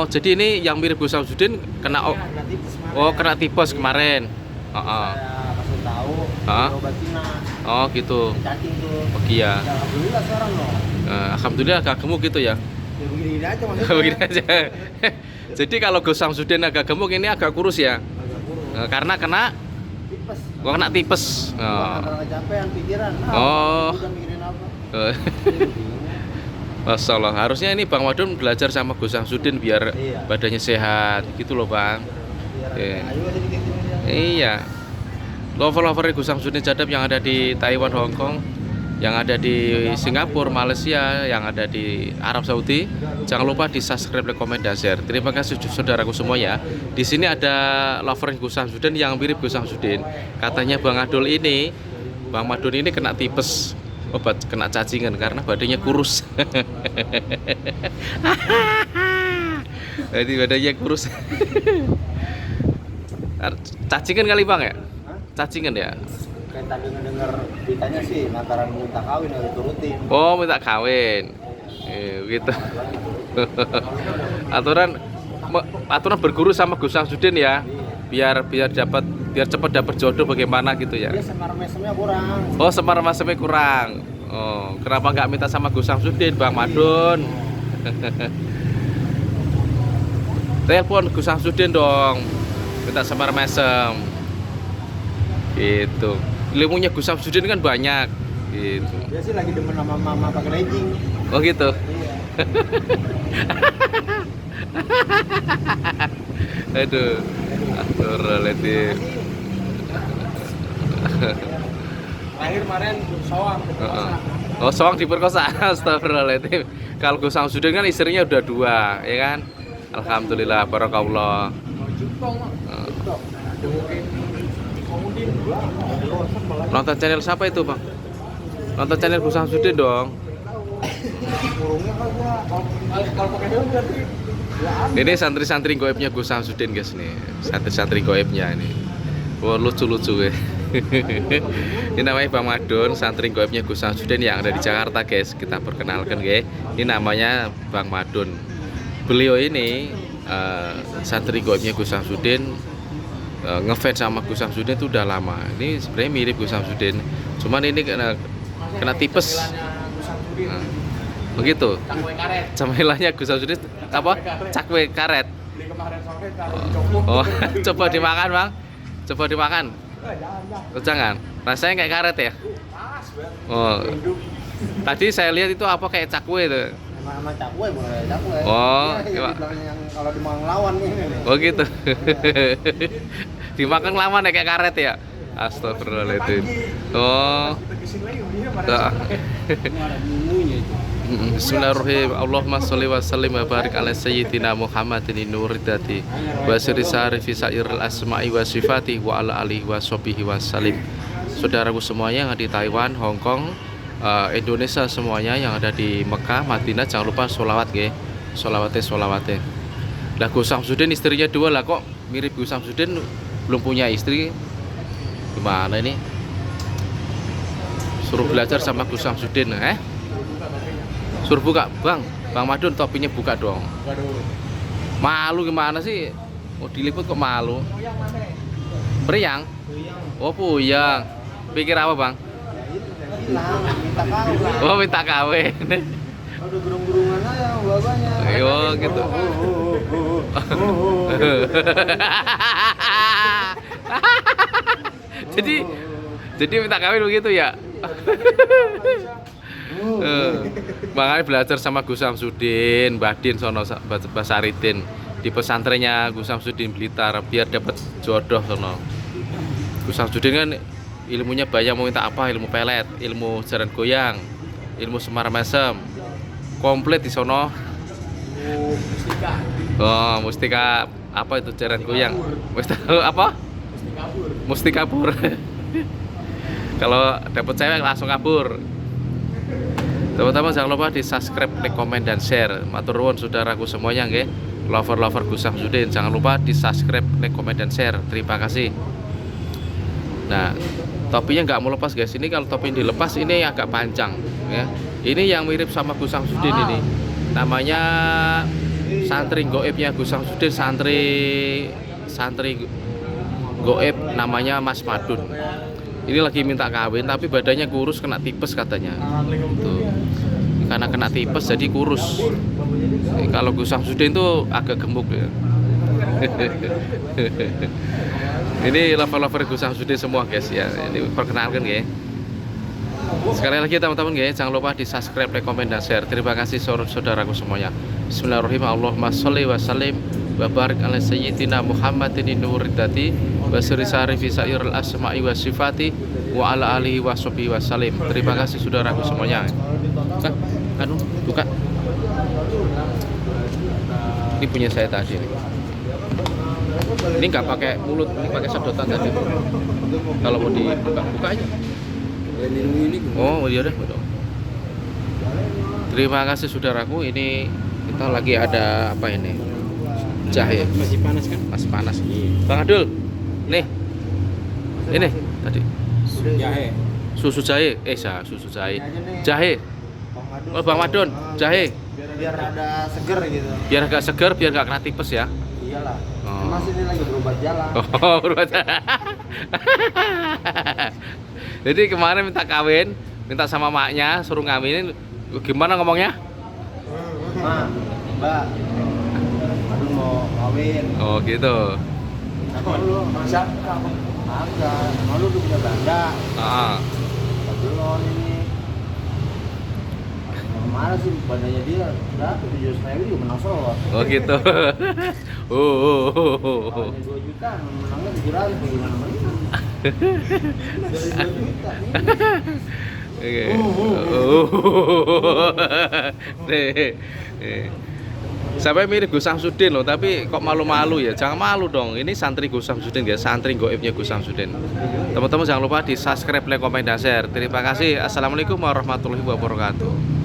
Oh, jadi ini yang mirip Gus Samsudin kena Iya, kena tipes kemarin. oh kena tipes kemarin. Heeh. Saya kasih tahu, Hah? diobatin nah. Oh, gitu. Cacing tuh. Oh, iya. Ya, alhamdulillah sekarang loh. Alhamdulillah agak gemuk gitu ya. Ya begini aja maksudnya. Begini aja. Jadi kalau Gus Samsudin agak gemuk, ini agak kurus ya. Agak kurus. Karena kena Tipes. kena tipes. Karena kecapean pikiran. Oh. Udah mikirin apa? Eh, Masya Allah, harusnya ini Bang Madun belajar sama Gus Samsudin biar Iya. badannya sehat gitu loh Bang. Biar Iya. ayo aja dikit ini. Iya. Lover-lover Gus Samsudin Jadab yang ada di Taiwan, Hong Kong, yang ada di Singapura, Malaysia, yang ada di Arab Saudi, jangan lupa di subscribe, like, komen, dan share. Terima kasih saudaraku semua ya. Di sini ada lover Gus Samsudin yang mirip Gus Samsudin. Katanya Bang Madun ini kena tipes, obat kena cacingan karena badannya kurus. Jadi badannya kurus. Cacingan kali Bang ya? Hah? Cacingan ya? Kayak tadi ngedenger beritanya sih lantaran minta kawin harus turutin. Oh, minta kawin. Gitu. aturan berguru sama Gus Samsudin ya. Biar cepat dapat jodoh bagaimana gitu ya. Dia semar mesemnya kurang. Oh, semar masemnya kurang. Oh, kenapa nggak minta sama Gus Samsudin, Bang Madun? Telepon Gus Samsudin dong. Minta semar mesem. Gitu. Ilmunya Gus Samsudin kan banyak. Gitu. Dia sih lagi demen sama mama pakai legging. Oh gitu. Iya. Aduh. Astagfirullahaladzim. Terakhir kemarin soang diperkosa. Oh, soang diperkosa. Astagfirullahaladzim. Kalau Gus Samsudin kan istrinya udah 2, ya kan? Alhamdulillah, barakallah. Nonton channel siapa itu, Bang? Nonton channel Gus Samsudin dong. Burungnya kagak. Kalau pakai daun berarti ya Ini santri-santri goibnya Gus Samsudin guys nih. Santri-santri goibnya ini. Wah, lucu-lucu ya. Ini namanya Bang Madun, santri goibnya Gus Samsudin yang ada di Jakarta guys. Kita perkenalkan guys. Ini namanya Bang Madun. Beliau ini santri goibnya Gus Samsudin, ngefans sama Gus Samsudin itu udah lama. Ini sebenarnya mirip Gus Samsudin, cuman ini kena tipes. Begitu. cakwe karet. Cemilahnya Gus Samsudin apa? Cakwe karet. Beli kemarin sore Oh, coba dimakan bang. Coba dimakan. jangan. Oh, jangan. Rasanya kayak karet ya. Pas banget. Oh, Hidup. tadi saya lihat itu apa kayak cakwe itu. Sama cakwe boleh cakwe. Oh, Iya, iya. dibilang yang kalau dimang lawan ini nih. Oh gitu. Dimakan lama ya kayak karet ya. Astagfirullahaladzim. Oh. Tegesin lagi dia pada Tak. sore. Ini ada bumbunya itu. Bismillahirrahmanirrahim. Allahumma sholli wa sallim wa barik ala sayyidina Muhammadin nuridati wa sirri sarifi sa'iril asma'i wa sifati wa ala alihi wa sahbihi wa salim. Saudaraku semuanya yang ada di Taiwan, Hong Kong, Indonesia semuanya yang ada di Mekah, Madinah, jangan lupa sholawat ya. Sholawatnya. Lah Gus Samsudin istrinya 2 lah, kok mirip Gus Samsudin belum punya istri. Gimana ini? Suruh belajar sama Gus Samsudin, Suruh buka, Bang Madun topinya buka dong. Waduh. Malu gimana sih? Mau diliput kok malu? Yang mana? Periang? Oh puyang. Pikir apa Bang? Hilang, minta kawin. Oh minta kawin. Udah gerung-gerungan aja babanya. Oh gitu. jadi minta kawin begitu ya? Makanya belajar sama Gus Samsudin, Mbah Din sono Mbah Saridin di pesantrennya Gus Samsudin Blitar biar dapat jodoh sono. Gus Samsudin kan ilmunya banyak, mau minta apa? Ilmu pelet, ilmu jaran goyang, ilmu semar mesem, komplit di sono. Mustika. Oh, mustika apa itu jaran goyang? Mustika apa? Mustika kabur. Mustika kabur. Kalau dapat cewek langsung kabur. Teman-teman jangan lupa di subscribe, like, komen, dan share. Matur nuwun saudaraku semuanya nggih. Lover Gus Samsudin, jangan lupa di subscribe, like, komen, dan share. Terima kasih. Nah, topinya nggak mau lepas guys. Ini kalau topi dilepas ini agak panjang ya. Ini yang mirip sama Gus Samsudin ini. Namanya santri goibnya Gus Samsudin, santri goib namanya Mas Madun. Ini lagi minta kawin tapi badannya kurus, kena tipes katanya. Tuh. Karena kena tipes jadi kurus. Kalau Gus Samsudin tuh agak gemuk ya. Ini lover-lover Gus Samsudin semua guys ya. Ini perkenalkan ya. Sekali lagi teman-teman guys, jangan lupa di subscribe, like, komen, dan share. Terima kasih saudaraku semuanya. Bismillahirrahmanirrahim. Allahumma sholli wa sallim wa barik ala sayyidina Muhammadin nuridati wa sirri sarifi sa'iril asma'i wa sifati wa ala alihi wa sahbihi wa salim. Terima kasih saudaraku semuanya. Buka. Ini punya saya tadi nih. Ini nggak pakai mulut, ini pakai sedotan tadi. Kalau mau dibuka aja. Oh iya deh. Terima kasih saudaraku. Ini kita lagi ada apa ini? Jahe. Masih panas kan? Masih panas. Bang Adul, nih. Ini tadi. Jahe. Susu jahe. Susu jahe. Jahe. Oh Bang Madun, jahe. Biar ada seger gitu. Biar agak seger, biar nggak kena tipes ya. Iyalah. Oh. Mas ini lagi berobat jalan. Oh, berobat. Jadi kemarin minta kawin, minta sama maknya suruh ngawinin. Gimana ngomongnya? Mbak, aduh mau kawin. Oh gitu. Lu masa agak, malu udah punya banda. Belum ini. Mana sih bandanya dia? Berapa? 7.000 juga menang solo. Oh gitu. Kalau 2 juta, menangnya 700, bagaimana menang? Dari 2 juta nih. Nih. Sampai mirip Gus Samsudin loh, tapi kok malu-malu ya? Jangan malu dong. Ini santri Gus Samsudin ya, santri goibnya Gus Samsudin. Teman-teman jangan lupa di subscribe, like, komen, dan share. Terima kasih. Assalamualaikum warahmatullahi wabarakatuh.